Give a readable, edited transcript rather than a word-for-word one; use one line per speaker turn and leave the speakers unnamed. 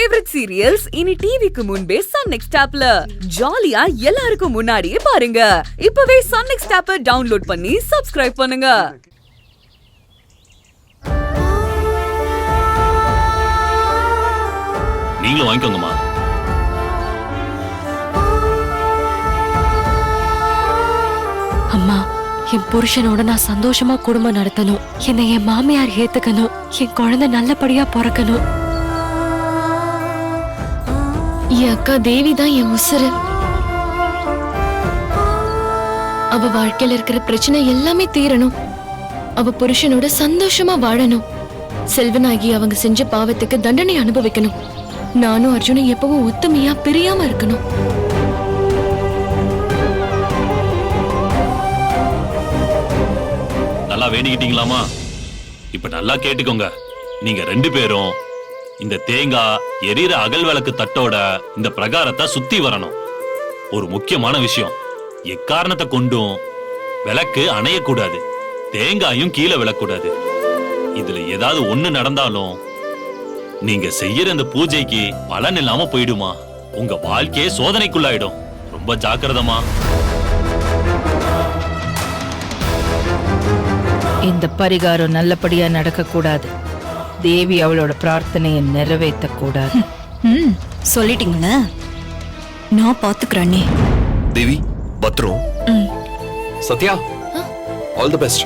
Favourite serials இனி டிவிக்கு முன்பே சன் நெக்ஸ்ட் ஆப்ல ஜாலியா எல்லாருக்கும் முன்னாடியே பாருங்க. இப்பவே சன் நெக்ஸ்ட் ஆப்பை டவுன்லோட் பண்ணி சப்ஸ்கிரைப் பண்ணுங்க.
நீங்களும் வாங்கிக்கோங்கம்மா.
அம்மா, என் புருஷனோட நான் சந்தோஷமா குடும்பம் நடத்தணும். என்னை என் மாமியார் ஏத்துக்கணும். என் குழந்தை நல்லபடியா பிறக்கணும். என் அக்கா தேவி தான் என் உசுரு. அவ வாழ்க்கையில இருக்கிற பிரச்சனை எல்லாமே தீரணும். அவ புருஷனோட சந்தோஷமா வாழணும். செல்வனாகி அவங்க செஞ்ச பாவத்துக்கு தண்டனை அனுபவிக்கணும். நானும் அர்ஜுனும் எப்பவும் ஒத்துமையா பிரியாம இருக்கணும்.
நல்லா வேண்டிக்கிட்டீங்களாமா? இப்ப நல்லா கேட்டுக்கோங்க. நீங்க 2 பேரும் இந்த தேங்காய் எரியிற அகல் விளக்கு தட்டோட இந்த பிரகாரத்தை சுத்தி வரணும். ஒரு முக்கியமான விஷயம், எக்காரணத்தை கொண்டும் விளக்கு அணையக்கூடாது, தேங்காயும் கீழே விழக்கூடாது. இதுல ஏதாவது ஒண்ணு நடந்தாலும் நீங்க செய்யற இந்த பூஜைக்கு பலன் இல்லாம போயிடுமா. உங்க வாழ்க்கையே சோதனைக்குள்ளாயிடும். ரொம்ப ஜாக்கிரதமா.
இந்த பரிகாரம் நல்லபடியா நடக்க கூடாது. தேவி அவளோட பிரார்த்தனையை நிறைவேற்ற கூடாது.
சொல்லிட்டீங்க, நான் பாத்துக்கிறேன்.
தேவி, பத்ரம், சத்யா, ஆல் தி பெஸ்ட்.